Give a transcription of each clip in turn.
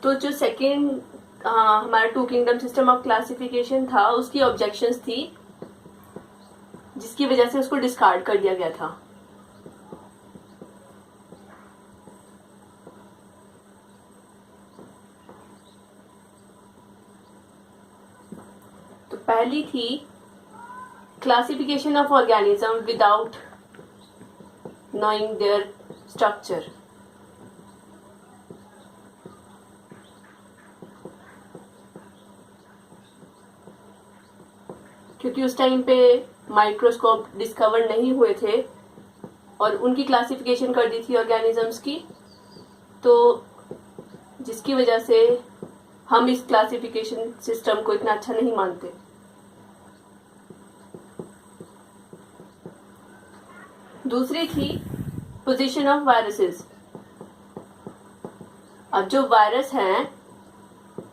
तो जो सेकेंड हमारा two kingdom system of classification था उसकी ऑब्जेक्शंस थी, जिसकी वजह से उसको डिस्कार्ड कर दिया गया था। तो पहली थी classification of organism without knowing there structure. क्योंकि उस टाइम पे माइक्रोस्कोप डिस्कवर नहीं हुए थे और उनकी क्लासिफिकेशन कर दी थी ऑर्गेनिजम्स की, तो जिसकी वजह से हम इस क्लासिफिकेशन सिस्टम को इतना अच्छा नहीं मानते। दूसरी थी पोजीशन ऑफ वायरसेस। अब जो वायरस हैं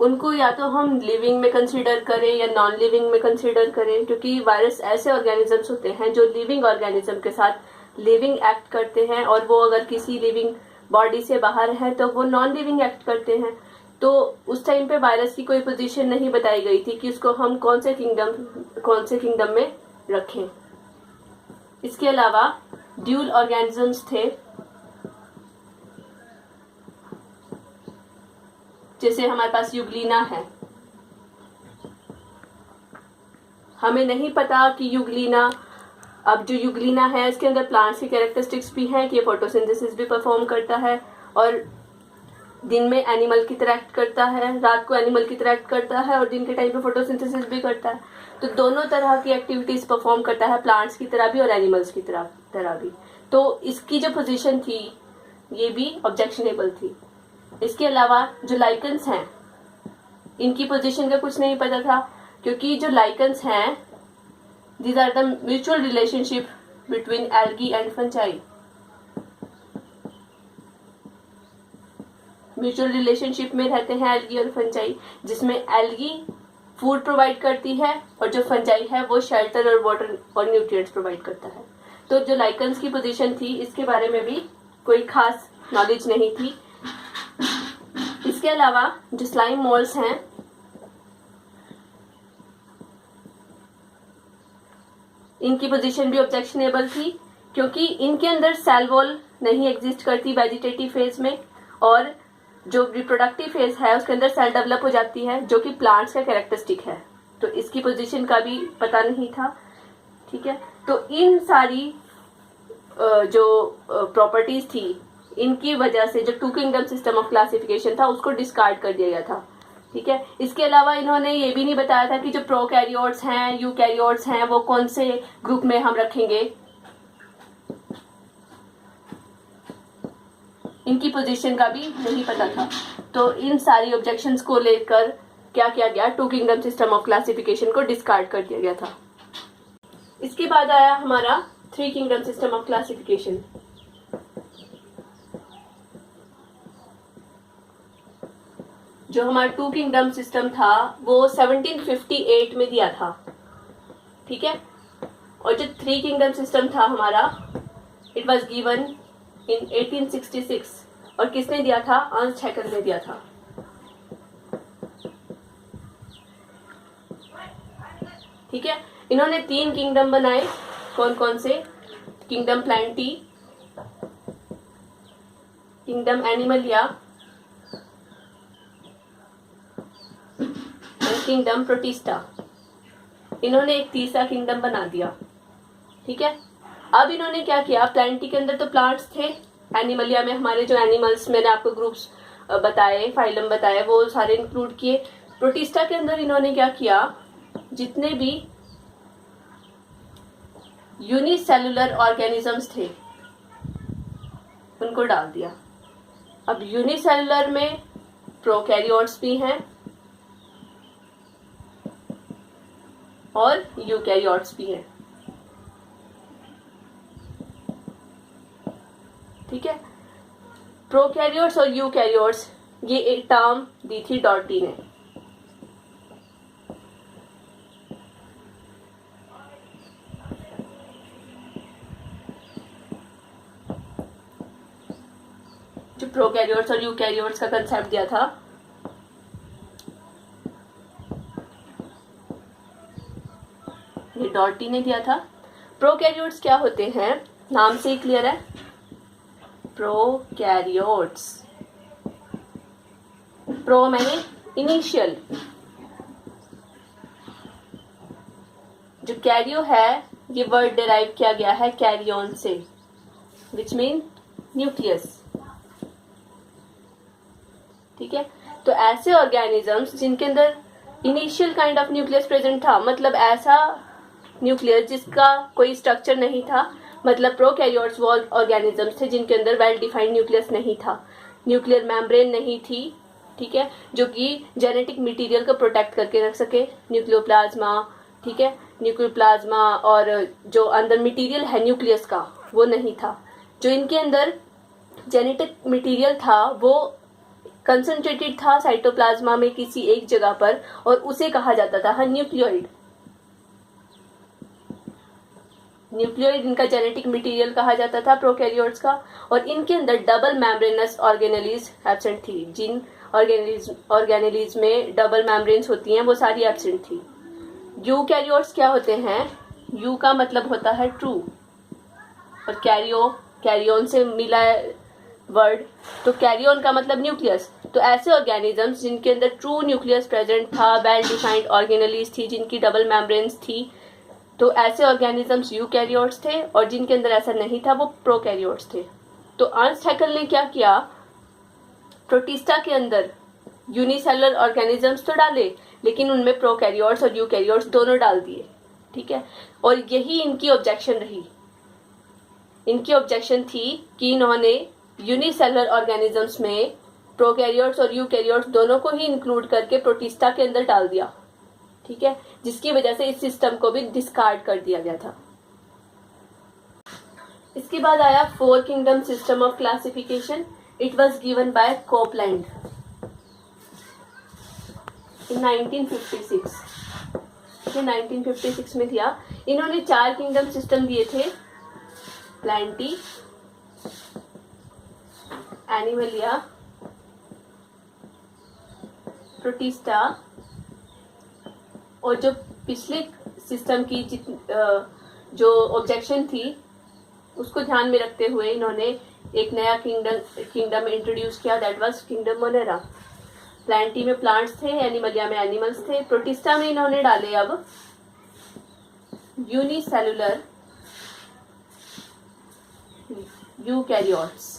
उनको या तो हम लिविंग में कंसीडर करें या नॉन लिविंग में कंसीडर करें, क्योंकि वायरस ऐसे ऑर्गेनिजम्स होते हैं जो लिविंग ऑर्गेनिज्म के साथ लिविंग एक्ट करते हैं, और वो अगर किसी लिविंग बॉडी से बाहर है तो वो नॉन लिविंग एक्ट करते हैं। तो उस टाइम पे वायरस की कोई पोजीशन नहीं बताई गई थी कि उसको हम कौन से किंगडम में रखें। इसके अलावा ड्यूल ऑर्गेनिजम्स थे, जैसे हमारे पास यूग्लिना है। हमें नहीं पता कि यूग्लिना, अब जो यूग्लिना है इसके अंदर प्लांट्स की कैरेक्टरिस्टिक्स भी हैं कि ये फोटोसिंथेसिस भी परफॉर्म करता है और दिन में एनिमल की तरह एक्ट करता है, रात को एनिमल की तरह एक्ट करता है और दिन के टाइम पे फोटोसिंथेसिस भी करता है। तो दोनों तरह की एक्टिविटीज परफॉर्म करता है, प्लांट्स की तरह भी और एनिमल्स की तरह भी। तो इसकी जो पोजीशन थी ये भी ऑब्जेक्शनेबल थी। इसके अलावा जो लाइकन्स हैं इनकी पोजीशन का कुछ नहीं पता था, क्योंकि जो लाइकन्स हैं these are the mutual relationship between algae and fungi. Mutual relationship में रहते हैं एल्गी और फंजाई, जिसमें एल्गी फूड प्रोवाइड करती है और जो फंजाई है वो शेल्टर और वाटर और न्यूट्रिएंट्स प्रोवाइड करता है। तो जो लाइकन्स की पोजीशन थी इसके बारे में भी कोई खास नॉलेज नहीं थी। इसके अलावा जो स्लाइम मोल्ड्स हैं इनकी पोजीशन भी ऑब्जेक्शनेबल थी, क्योंकि इनके अंदर सेल वॉल नहीं एग्जिस्ट करती वेजिटेटिव फेज में, और जो रिप्रोडक्टिव फेज है उसके अंदर सेल डेवलप हो जाती है, जो कि प्लांट्स का कैरेक्टरिस्टिक है। तो इसकी पोजीशन का भी पता नहीं था। ठीक है, तो इन सारी जो प्रॉपर्टीज थी इनकी वजह से जो two kingdom system of classification था उसको डिस्कार्ड कर दिया गया था। ठीक है, इसके अलावा इन्होंने ये भी नहीं बताया था कि जो प्रोकैरियोट्स हैं, यूकैरियोट्स हैं, वो कौन से ग्रुप में हम रखेंगे। इनकी पोजीशन का भी नहीं पता था। तो इन सारी ऑब्जेक्शंस को लेकर क्या किया गया, two kingdom system of classification को डिस्कार्ड कर दिया गया था। इसके बाद आया हमारा three kingdom system of classification. जो हमारा टू किंगडम सिस्टम था वो 1758 में दिया था। ठीक है, और जो थ्री किंगडम सिस्टम था हमारा इट वाज गिवन इन 1866, और किसने दिया था, अर्नस्ट हैकेल ने दिया था। ठीक है, इन्होंने 3 किंगडम बनाए। कौन कौन से, kingdom Plantae, kingdom Animalia, kingdom protista. इन्होंने एक तीसरा किंगडम बना दिया। ठीक है, अब इन्होंने क्या किया, प्लांटी के अंदर तो प्लांट्स थे, एनिमलिया में हमारे जो एनिमल्स मैंने आपको ग्रुप्स बताए, फाइलम बताए, वो सारे इंक्लूड किए। प्रोटिस्टा के अंदर इन्होंने क्या किया, जितने भी यूनिसेलुलर ऑर्गेनिजम्स थे उनको डाल दिया। अब यूनिसेलुलर में प्रोकैरियोट्स भी हैं और यूकैरियोट्स भी हैं। ठीक है, प्रोकैरियोट्स और यूकैरियोट्स ये एक टर्म दी थी डॉर्टी ने। जो प्रोकैरियोट्स और यूकैरियोट्स का कंसेप्ट दिया था डॉट टी नहीं दिया था। प्रोकैरियोट्स क्या होते हैं, नाम से ही क्लियर है, प्रोकैरियोट्स, प्रो मैंने इनिशियल, जो कैरियो है ये वर्ड डिराइव किया गया है कैरियन से, विच मीन न्यूक्लियस। ठीक है, तो ऐसे ऑर्गेनिजम्स जिनके अंदर initial kind of nucleus present था, मतलब ऐसा न्यूक्लियस जिसका कोई स्ट्रक्चर नहीं था, मतलब प्रोकैरियोट्स वो ऑर्गेनिजम्स थे जिनके अंदर वेल डिफाइंड न्यूक्लियस नहीं था, न्यूक्लियर मेम्ब्रेन नहीं थी, ठीक है, जो कि जेनेटिक मटेरियल को प्रोटेक्ट करके रख सके, न्यूक्लियोप्लाज्मा, ठीक है, न्यूक्लियोप्लाज्मा और जो अंदर मटेरियल है न्यूक्लियस का वो नहीं था। जो इनके अंदर जेनेटिक मटेरियल था वो कंसंट्रेटेड था साइटोप्लाज्मा में किसी एक जगह पर, और उसे कहा जाता था न्यूक्लियोइड। न्यूक्लियोइड इनका जेनेटिक मटेरियल कहा जाता था प्रोकैरियोट्स का, और इनके अंदर डबल मेम्ब्रेनस ऑर्गेनेलीज एब्सेंट थी। जिन ऑर्गेनेलीज में डबल मेम्ब्रेन्स होती हैं वो सारी एब्सेंट थी। यूकैरियोट्स क्या होते हैं, यू का मतलब होता है ट्रू, और कैरियोन से मिला है वर्ड, तो कैरियोन का मतलब न्यूक्लियस। तो ऐसे ऑर्गेनिजम्स जिनके अंदर ट्रू न्यूक्लियस प्रेजेंट था, वेल डिफाइंड ऑर्गेनेलीज थी जिनकी डबल मेम्ब्रेन्स थी, तो ऐसे ऑर्गेनिजम्स यूकैरियोट्स थे, और जिनके अंदर ऐसा नहीं था वो प्रोकैरियोट्स थे। तो अर्नस्ट हैकेल ने क्या किया, प्रोटिस्टा के अंदर यूनिसेलुलर ऑर्गेनिजम्स तो डाले, लेकिन उनमें प्रोकैरियोट्स और यूकैरियोट्स दोनों डाल दिए। ठीक है, और यही इनकी ऑब्जेक्शन रही। इनकी ऑब्जेक्शन थी कि इन्होंने यूनिसेलुलर ऑर्गेनिजम्स में प्रोकैरियोट्स और यूकैरियोट्स दोनों को ही इंक्लूड करके प्रोटिस्टा के अंदर डाल दिया। ठीक है, जिसकी वजह से इस सिस्टम को भी डिस्कार्ड कर दिया गया था। इसके बाद आया 4 kingdom system of classification. It was given by Copeland in 1956। 1956 में दिया। इन्होंने 4 किंगडम सिस्टम दिए थे, प्लांटी, एनिमलिया, प्रोटिस्टा, और जो पिछले सिस्टम की जो ऑब्जेक्शन थी उसको ध्यान में रखते हुए इन्होंने एक नया किंगडम इंट्रोड्यूस किया, that was kingdom Monera. Plantae में प्लांट्स थे, एनिमलिया में एनिमल्स थे, प्रोटिस्टा में इन्होंने डाले अब यूनिसेलुलर यूकैरियोट्स,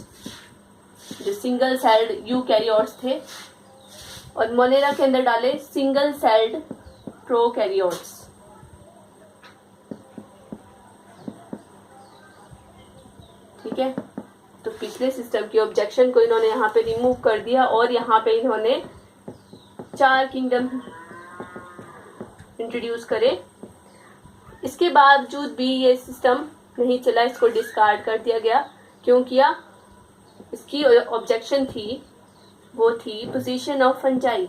जो सिंगल सेल्ड यूकैरियोट्स थे, और मोनेरा के अंदर डाले सिंगल सेल्ड प्रोकैरियोट्स। ठीक है, तो पिछले सिस्टम की ऑब्जेक्शन को इन्होंने यहाँ पे रिमूव कर दिया, और यहाँ पे इन्होंने 4 किंगडम इंट्रोड्यूस करे। इसके बावजूद भी ये सिस्टम नहीं चला, इसको डिस्कार्ड कर दिया गया। क्यों किया, इसकी ऑब्जेक्शन थी, वो थी पोजीशन ऑफ फंजाई।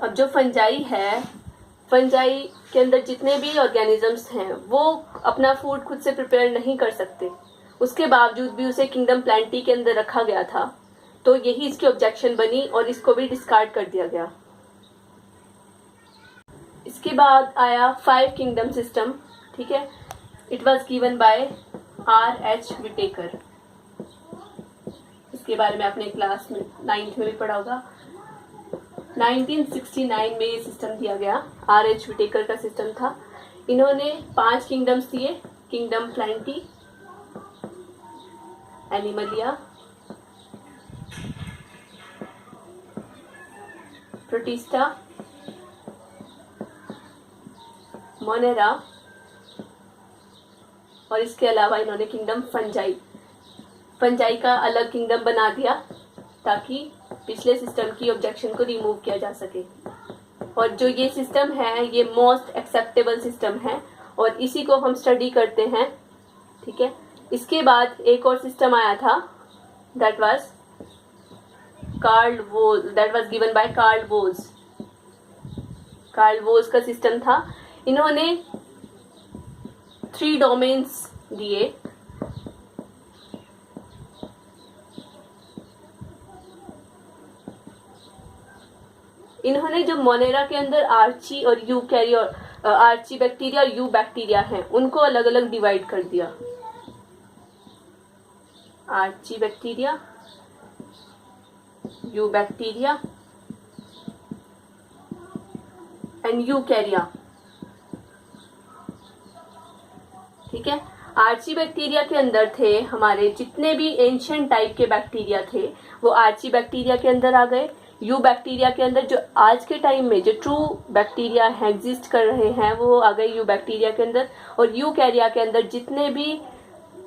अब जो फंजाई है, फंजाई के अंदर जितने भी ऑर्गेनिजम्स हैं वो अपना फूड खुद से प्रिपेयर नहीं कर सकते, उसके बावजूद भी उसे किंगडम प्लांटी के अंदर रखा गया था। तो यही इसकी ऑब्जेक्शन बनी और इसको भी डिस्कार्ड कर दिया गया। इसके बाद आया 5 किंगडम सिस्टम। ठीक है, it was given by R.H. Whittaker. इसके बारे में आपने क्लास में 9th में भी पढ़ा होगा। 1969 में ये सिस्टम दिया गया, R.H. विटेकर का सिस्टम था। इन्होंने 5 किंगडम्स दिए, kingdom Plantae, Animalia, protista, Monera, और इसके अलावा इन्होंने किंगडम फंजाई का अलग किंगडम बना दिया ताकि पिछले सिस्टम की ऑब्जेक्शन को रिमूव किया जा सके। और जो ये सिस्टम है ये मोस्ट एक्सेप्टेबल सिस्टम है और इसी को हम स्टडी करते हैं। ठीक है, इसके बाद एक और सिस्टम आया था, that was given by Carl Woese. Carl Woese का सिस्टम था। इन्होंने 3 डोमेन्स दिए। इन्होंने जो मोनेरा के अंदर आर्ची और यूकैरी और आर्ची बैक्टीरिया और यू बैक्टीरिया हैं उनको अलग अलग डिवाइड कर दिया। Archaebacteria, eubacteria and eukarya. ठीक है, आर्ची बैक्टीरिया के अंदर थे हमारे जितने भी एंशिएंट टाइप के बैक्टीरिया थे वो आर्ची बैक्टीरिया के अंदर आ गए। यू बैक्टीरिया के अंदर जो आज के टाइम में जो ट्रू बैक्टीरिया एग्जिस्ट कर रहे हैं वो आ गए यू बैक्टीरिया के अंदर। और यूकैरिया के अंदर जितने भी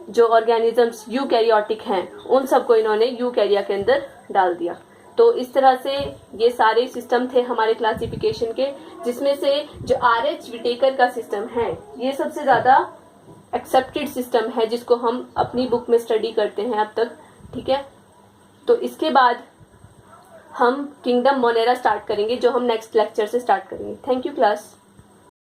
जो ऑर्गेनिजम्स यूकैरियोटिक हैं उन सबको इन्होंने यूकैरिया के अंदर डाल दिया। तो इस तरह से ये सारे सिस्टम थे हमारे क्लासिफिकेशन के, जिसमें से जो RH विटेकर का सिस्टम है ये सबसे ज्यादा एक्सेप्टेड सिस्टम है जिसको हम अपनी बुक में स्टडी करते हैं अब तक। ठीक है, तो इसके बाद हम किंगडम मोनेरा स्टार्ट करेंगे जो हम नेक्स्ट लेक्चर से स्टार्ट करेंगे। Thank you class.